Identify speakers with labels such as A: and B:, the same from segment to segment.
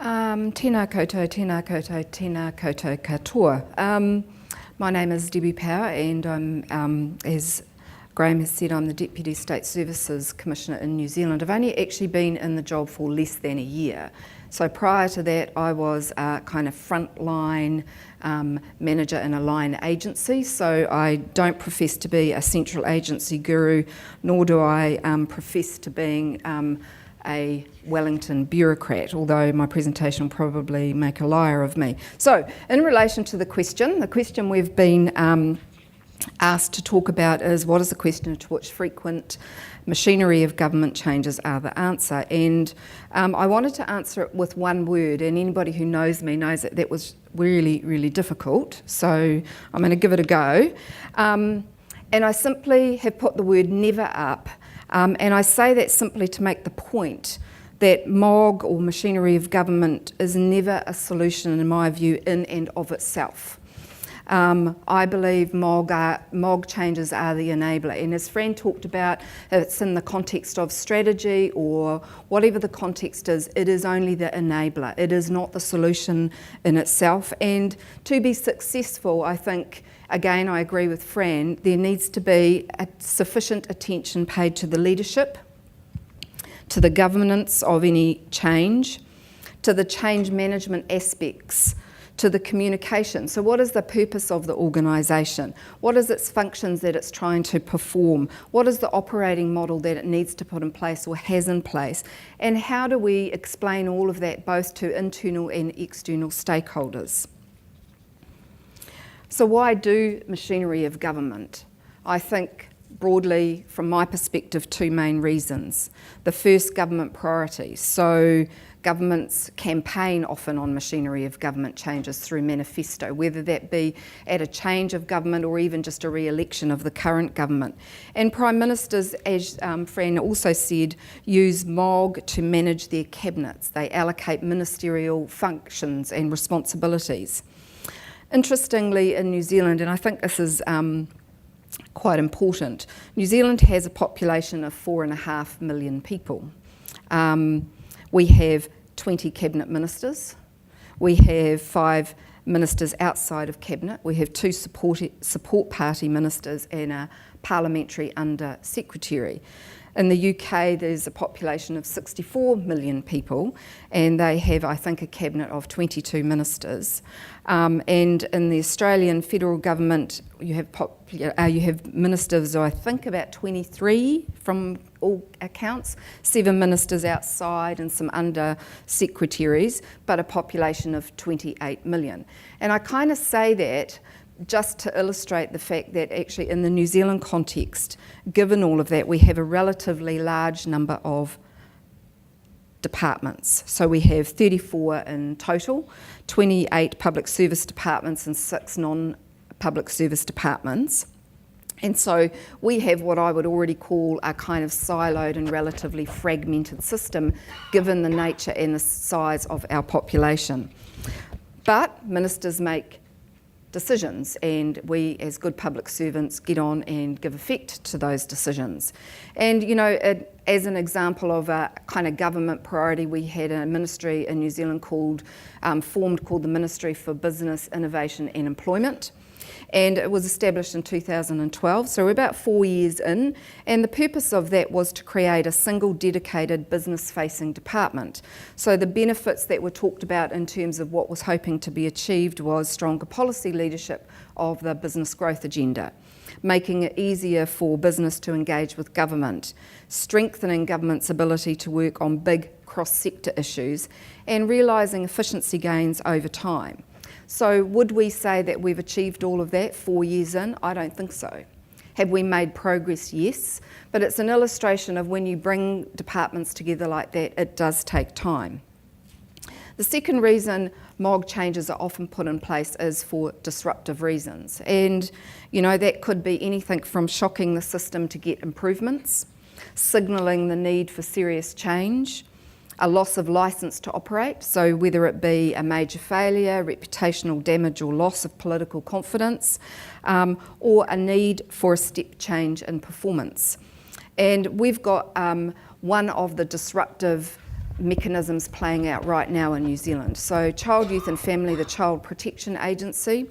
A: Tēnā koutou, tēnā koutou, tēnā koutou katoa. My name is Debbie Power and I'm, as Graham has said, I'm the Deputy State Services Commissioner in New Zealand. I've only actually been in the job for less than a year. So prior to that, I was a kind of frontline manager in a line agency. So I don't profess to be a central agency guru, nor do I profess to being a Wellington bureaucrat, although my presentation will probably make a liar of me. So, in relation to the question we've been asked to talk about is, what is the question to which frequent machinery of government changes are the answer? And I wanted to answer it with one word, and anybody who knows me knows that that was really, really difficult. So I'm going to give it a go. And I simply have put the word never up. And I say that simply to make the point that MOG, or machinery of government, is never a solution, in my view, in and of itself. I believe MOG changes are the enabler. And as Fran talked about, if it's in the context of strategy or whatever the context is, it is only the enabler. It is not the solution in itself. And to be successful, I think, again, I agree with Fran, there needs to be a sufficient attention paid to the leadership, to the governance of any change, to the change management aspects, to the communication. So what is the purpose of the organisation? What is its functions that it's trying to perform? What is the operating model that it needs to put in place or has in place? And how do we explain all of that both to internal and external stakeholders? So why do machinery of government? I think broadly, from my perspective, two main reasons. The first, government priorities. So governments campaign often on machinery of government changes through manifesto, whether that be at a change of government or even just a re-election of the current government. And Prime Ministers, as Fran also said, use MOG to manage their cabinets. They allocate ministerial functions and responsibilities. Interestingly, in New Zealand, and I think this is quite important, New Zealand has a population of 4.5 million people. We have 20 cabinet ministers. We have 5 ministers outside of cabinet. We have 2 support party ministers and a parliamentary under secretary. In the UK, there's a population of 64 million people, and they have, I think, a cabinet of 22 ministers. And in the Australian federal government, you have ministers, I think, about 23 from all accounts, 7 ministers outside and some under secretaries, but a population of 28 million. And I kind of say that just to illustrate the fact that actually in the New Zealand context, given all of that, we have a relatively large number of departments. So we have 34 in total, 28 public service departments and 6 non-public service departments. And so we have what I would already call a kind of siloed and relatively fragmented system, given the nature and the size of our population. But ministers make decisions, and we as good public servants get on and give effect to those decisions. And you know, as an example of a kind of government priority, we had a ministry in New Zealand formed called the Ministry for Business, Innovation and Employment. And it was established in 2012, so we're about 4 years in, and the purpose of that was to create a single dedicated business-facing department. So the benefits that were talked about in terms of what was hoping to be achieved was stronger policy leadership of the business growth agenda, making it easier for business to engage with government, strengthening government's ability to work on big cross-sector issues, and realising efficiency gains over time. So would we say that we've achieved all of that 4 years in? I don't think so. Have we made progress? Yes. But it's an illustration of when you bring departments together like that, it does take time. The second reason MOG changes are often put in place is for disruptive reasons. And, you know, that could be anything from shocking the system to get improvements, signalling the need for serious change, a loss of licence to operate, so whether it be a major failure, reputational damage or loss of political confidence, or a need for a step change in performance. And we've got one of the disruptive mechanisms playing out right now in New Zealand. So Child, Youth and Family, the Child Protection Agency,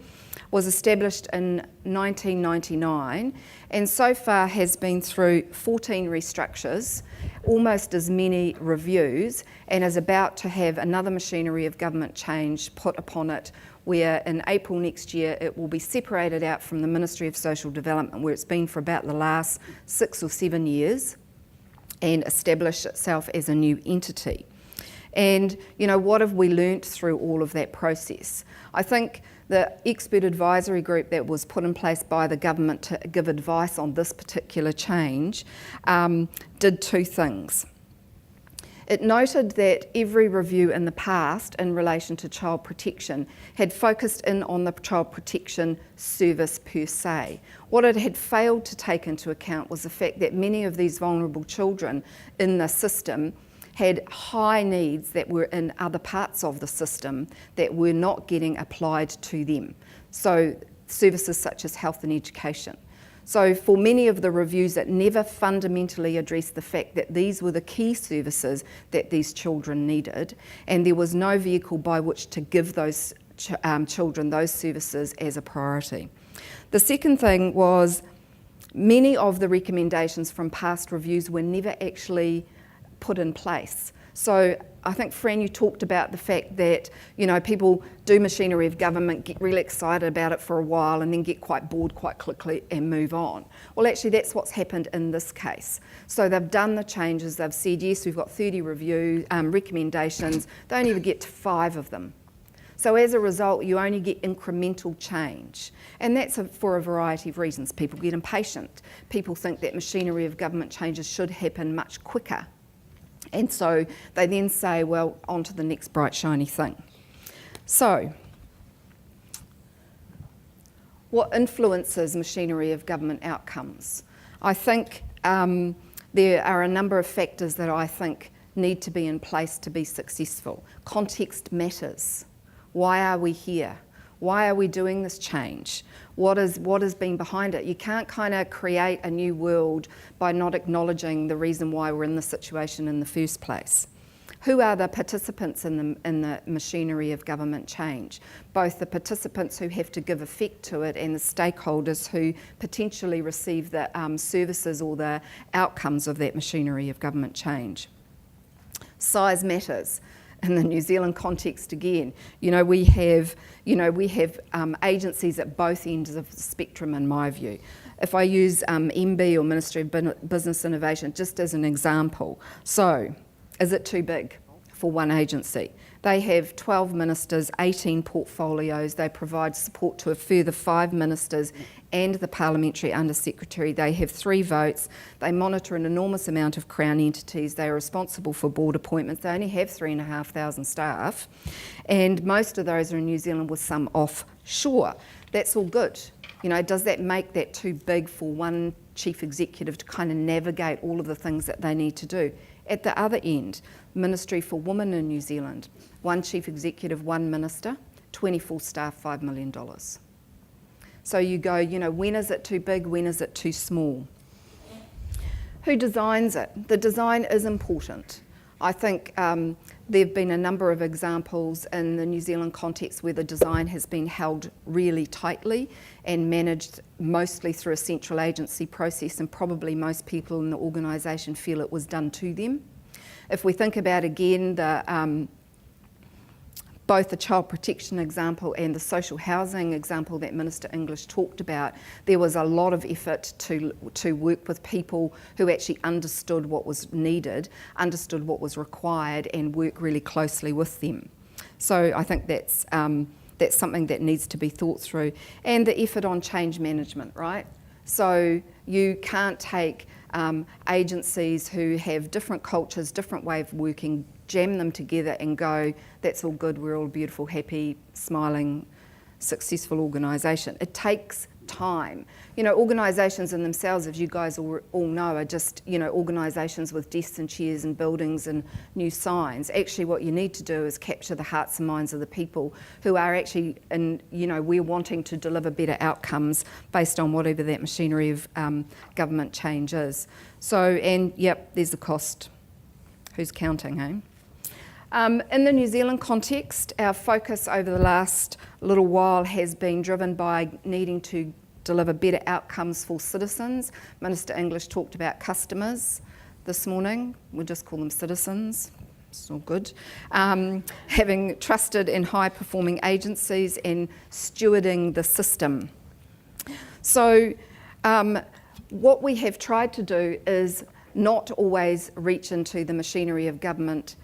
A: was established in 1999 and so far has been through 14 restructures, almost as many reviews, and is about to have another machinery of government change put upon it, where in April next year it will be separated out from the Ministry of Social Development, where it's been for about the last 6 or 7 years, and establish itself as a new entity. And, you know, what have we learnt through all of that process? I think the expert advisory group that was put in place by the government to give advice on this particular change did two things. It noted that every review in the past in relation to child protection had focused in on the child protection service per se. What it had failed to take into account was the fact that many of these vulnerable children in the system had high needs that were in other parts of the system that were not getting applied to them. So services such as health and education. So for many of the reviews, it never fundamentally addressed the fact that these were the key services that these children needed, and there was no vehicle by which to give those children those services as a priority. The second thing was many of the recommendations from past reviews were never actually put in place. So I think, Fran, you talked about the fact that, you know, people do machinery of government, get really excited about it for a while and then get quite bored quite quickly and move on. Well, actually, that's what's happened in this case. So they've done the changes, they've said, yes, we've got 30 recommendations, they only even get to 5 of them. So as a result, you only get incremental change. And that's for a variety of reasons. People get impatient. People think that machinery of government changes should happen much quicker. And so they then say, well, on to the next bright, shiny thing. So, what influences machinery of government outcomes? I think there are a number of factors that I think need to be in place to be successful. Context matters. Why are we here? Why are we doing this change? What has been behind it? You can't kind of create a new world by not acknowledging the reason why we're in this situation in the first place. Who are the participants in the machinery of government change? Both the participants who have to give effect to it and the stakeholders who potentially receive the services or the outcomes of that machinery of government change. Size matters. In the New Zealand context again, we have agencies at both ends of the spectrum in my view. If I use MB or Ministry of Business Innovation just as an example, so is it too big for one agency? They have 12 ministers, 18 portfolios, they provide support to a further 5 ministers and the Parliamentary Under-Secretary. They have 3 votes, they monitor an enormous amount of Crown entities, they are responsible for board appointments, they only have 3,500 staff, and most of those are in New Zealand with some offshore. That's all good. Does that make that too big for one chief executive to kind of navigate all of the things that they need to do? At the other end, Ministry for Women in New Zealand, 1 chief executive, 1 minister, 24 staff, $5 million. So you go, when is it too big, when is it too small? Who designs it? The design is important. I think there have been a number of examples in the New Zealand context where the design has been held really tightly and managed mostly through a central agency process, and probably most people in the organisation feel it was done to them. If we think about again both the child protection example and the social housing example that Minister English talked about, there was a lot of effort to work with people who actually understood what was needed, understood what was required, and work really closely with them. So I think that's something that needs to be thought through. And the effort on change management, right? So you can't take agencies who have different cultures, different way of working, jam them together and go, that's all good, we're all a beautiful, happy, smiling, successful organisation. It takes time. Organisations in themselves, as you guys all know, are just, organisations with desks and chairs and buildings and new signs. Actually, what you need to do is capture the hearts and minds of the people who are actually, we're wanting to deliver better outcomes based on whatever that machinery of government change is. So, and yep, there's the cost. Who's counting, eh? In the New Zealand context, our focus over the last little while has been driven by needing to deliver better outcomes for citizens. Minister English talked about customers this morning. We'll just call them citizens. It's all good. Having trusted and high-performing agencies and stewarding the system. So what we have tried to do is not always reach into the machinery of government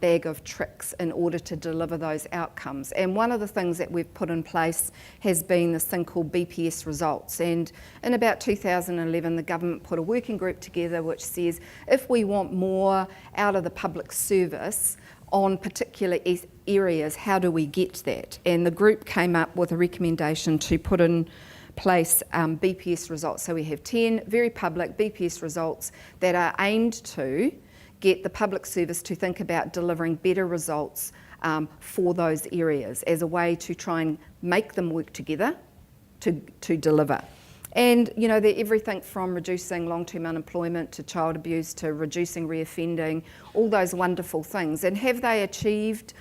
A: bag of tricks in order to deliver those outcomes. And one of the things that we've put in place has been this thing called BPS results. And in about 2011, the government put a working group together which says if we want more out of the public service on particular areas, how do we get that? And the group came up with a recommendation to put in place BPS results. So we have 10 very public BPS results that are aimed to get the public service to think about delivering better results for those areas as a way to try and make them work together to deliver. And you know, they're everything from reducing long-term unemployment to child abuse to reducing reoffending, all those wonderful things. And have they achieved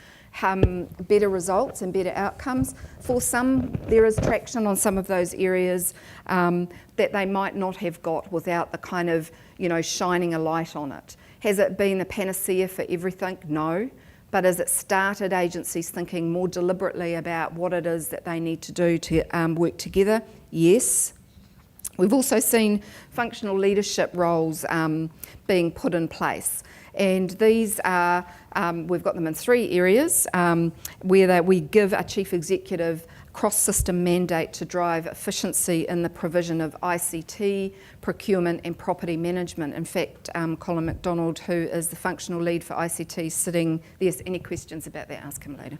A: better results and better outcomes? For some, there is traction on some of those areas that they might not have got without the kind of, you know, shining a light on it. Has it been the panacea for everything? No. But has it started agencies thinking more deliberately about what it is that they need to do to work together? Yes. We've also seen functional leadership roles being put in place. And these are, we've got them in 3 areas where we give a chief executive cross-system mandate to drive efficiency in the provision of ICT, procurement and property management. In fact, Colin McDonald, who is the functional lead for ICT, sitting there's any questions about that, ask him later.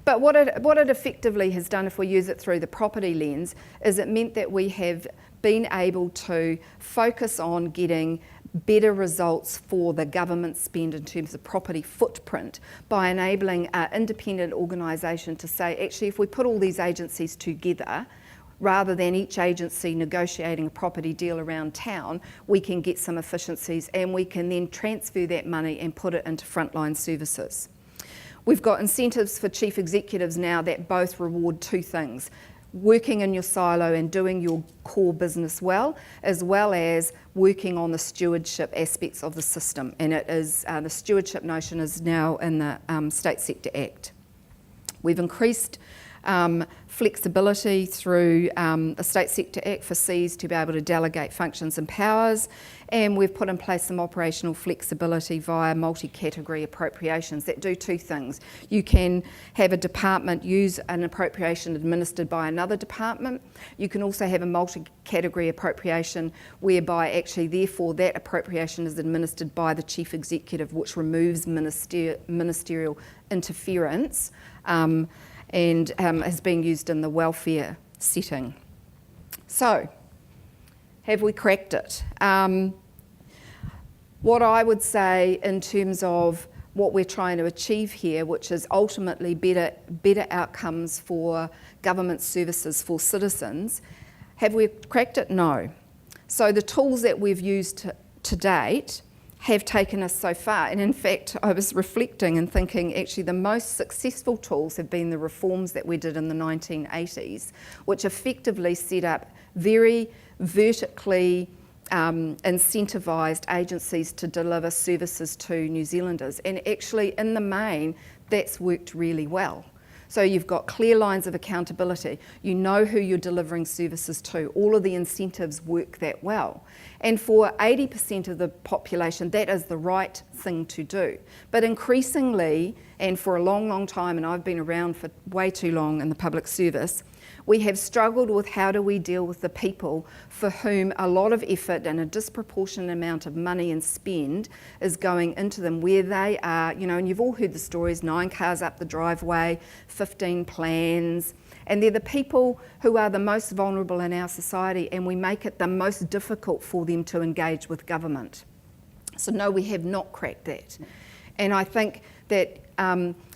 A: But what it effectively has done, if we use it through the property lens, is it meant that we have been able to focus on getting better results for the government spend in terms of property footprint by enabling an independent organisation to say, actually, if we put all these agencies together, rather than each agency negotiating a property deal around town, we can get some efficiencies and we can then transfer that money and put it into frontline services. We've got incentives for chief executives now that both reward 2 things: working in your silo and doing your core business well as working on the stewardship aspects of the system. And it is the stewardship notion is now in the State Sector Act. We've increased flexibility through the State Sector Act for Cs to be able to delegate functions and powers, and we've put in place some operational flexibility via multi-category appropriations that do 2 things. You can have a department use an appropriation administered by another department. You can also have a multi-category appropriation whereby actually therefore that appropriation is administered by the chief executive, which removes ministerial interference and is being used in the welfare setting. So, have we cracked it? What I would say in terms of what we're trying to achieve here, which is ultimately better outcomes for government services for citizens, have we cracked it? No. So the tools that we've used to date have taken us so far. And in fact, I was reflecting and thinking actually the most successful tools have been the reforms that we did in the 1980s, which effectively set up very vertically incentivised agencies to deliver services to New Zealanders. And actually, in the main, that's worked really well. So you've got clear lines of accountability. You know who you're delivering services to. All of the incentives work that well. And for 80% of the population, that is the right thing to do. But increasingly, and for a long, long time, and I've been around for way too long in the public service, we have struggled with how do we deal with the people for whom a lot of effort and a disproportionate amount of money and spend is going into them, where they are, you know, and you've all heard the stories, 9 cars up the driveway, 15 plans, and they're the people who are the most vulnerable in our society, and we make it the most difficult for them to engage with government. So no, we have not cracked that. And I think that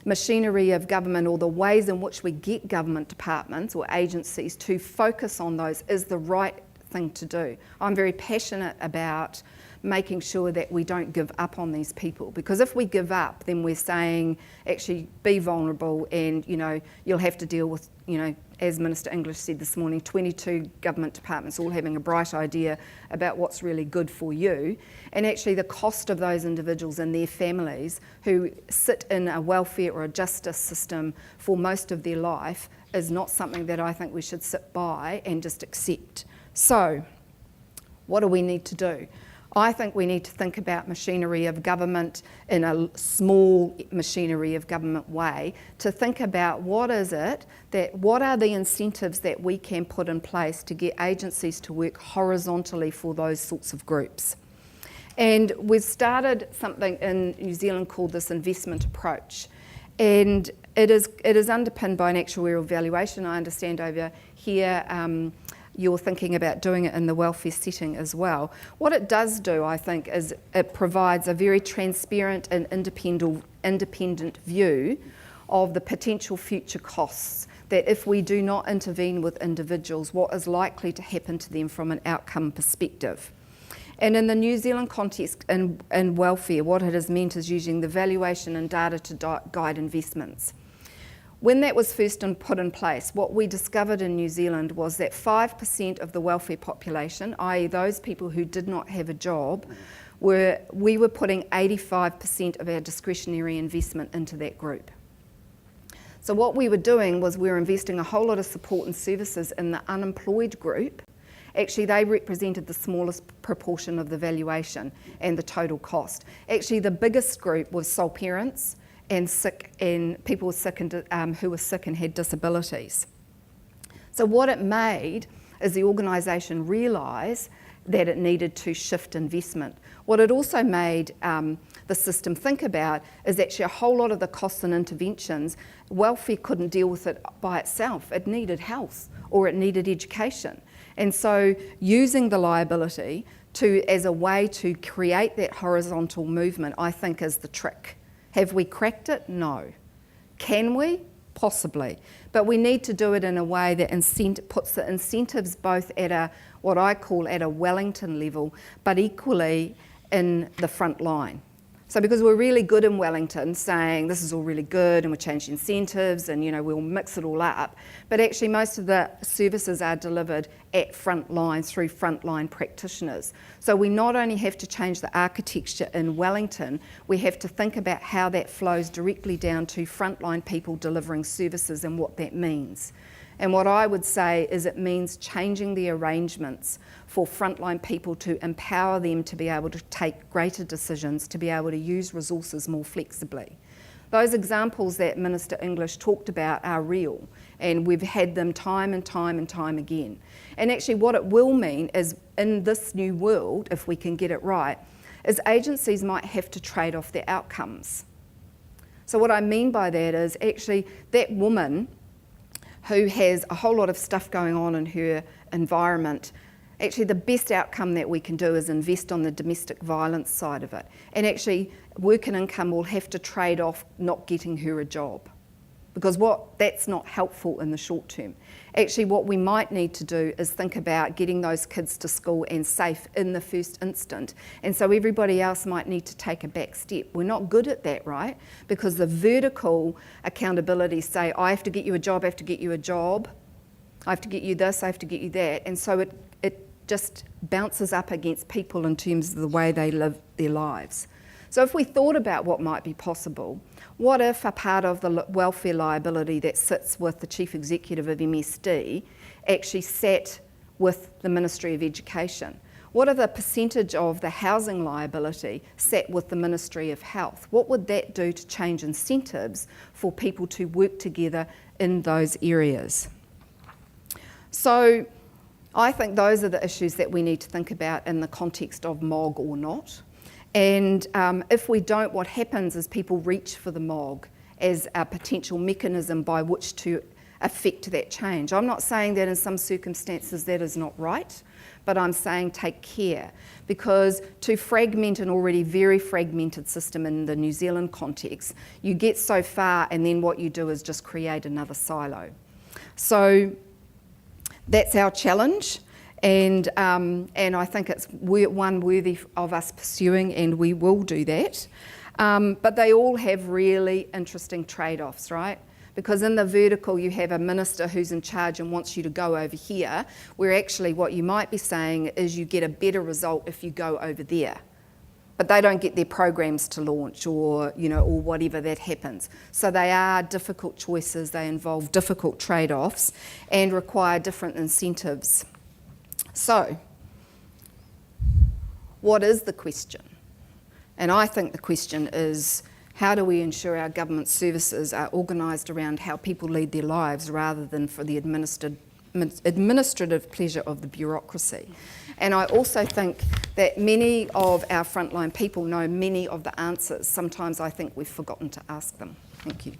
A: machinery of government, or the ways in which we get government departments or agencies to focus on those, is the right thing to do. I'm very passionate about making sure that we don't give up on these people. Because if we give up, then we're saying, actually, be vulnerable, and you'll have to deal with, as Minister English said this morning, 22 government departments all having a bright idea about what's really good for you. And actually the cost of those individuals and their families who sit in a welfare or a justice system for most of their life is not something that I think we should sit by and just accept. So, what do we need to do? I think we need to think about machinery of government in a small machinery of government way, to think about what are the incentives that we can put in place to get agencies to work horizontally for those sorts of groups. And we've started something in New Zealand called this investment approach. And it is underpinned by an actuarial valuation. I understand over here you're thinking about doing it in the welfare setting as well. What it does do, I think, is it provides a very transparent and independent view of the potential future costs, that if we do not intervene with individuals, what is likely to happen to them from an outcome perspective. And in the New Zealand context in welfare, what it has meant is using the valuation and data to guide investments. When that was first put in place, what we discovered in New Zealand was that 5% of the welfare population, i.e. those people who did not have a job, we were putting 85% of our discretionary investment into that group. So what we were doing was we were investing a whole lot of support and services in the unemployed group. Actually, they represented the smallest proportion of the valuation and the total cost. Actually, the biggest group was sole parents and sick, and people who were sick and had disabilities. So what it made is the organisation realise that it needed to shift investment. What it also made the system think about is actually a whole lot of the costs and interventions, welfare couldn't deal with it by itself. It needed health or it needed education. And so using the liability as a way to create that horizontal movement, I think, is the trick. Have we cracked it? No. Can we? Possibly. But we need to do it in a way that puts the incentives both at what I call at a Wellington level, but equally in the front line. So because we're really good in Wellington saying this is all really good and we're changing incentives and we'll mix it all up, but actually most of the services are delivered at front line through frontline practitioners. So we not only have to change the architecture in Wellington, we have to think about how that flows directly down to frontline people delivering services and what that means. And what I would say is it means changing the arrangements for frontline people to empower them to be able to take greater decisions, to be able to use resources more flexibly. Those examples that Minister English talked about are real, and we've had them time and time and time again. And actually what it will mean is, in this new world, if we can get it right, is agencies might have to trade off their outcomes. So what I mean by that is actually that woman who has a whole lot of stuff going on in her environment, actually the best outcome that we can do is invest on the domestic violence side of it. And actually work and income will have to trade off not getting her a job, because that's not helpful in the short term. Actually what we might need to do is think about getting those kids to school and safe in the first instant. And so everybody else might need to take a back step. We're not good at that, right? Because the vertical accountability say, I have to get you a job, I have to get you a job, I have to get you this, I have to get you that. And so it just bounces up against people in terms of the way they live their lives. So if we thought about what might be possible, what if a part of the welfare liability that sits with the Chief Executive of MSD actually sat with the Ministry of Education? What if the percentage of the housing liability sat with the Ministry of Health? What would that do to change incentives for people to work together in those areas? So I think those are the issues that we need to think about in the context of MOG or not. And if we don't, what happens is people reach for the MOG as a potential mechanism by which to affect that change. I'm not saying that in some circumstances that is not right, but I'm saying take care, because to fragment an already very fragmented system in the New Zealand context, you get so far and then what you do is just create another silo. So that's our challenge. And I think it's one worthy of us pursuing, and we will do that. But they all have really interesting trade-offs, right? Because in the vertical you have a minister who's in charge and wants you to go over here, where actually what you might be saying is you get a better result if you go over there. But they don't get their programs to launch, or or whatever that happens. So they are difficult choices, they involve difficult trade-offs and require different incentives. So, what is the question? And I think the question is, how do we ensure our government services are organised around how people lead their lives rather than for the administrative pleasure of the bureaucracy? And I also think that many of our frontline people know many of the answers. Sometimes I think we've forgotten to ask them. Thank you.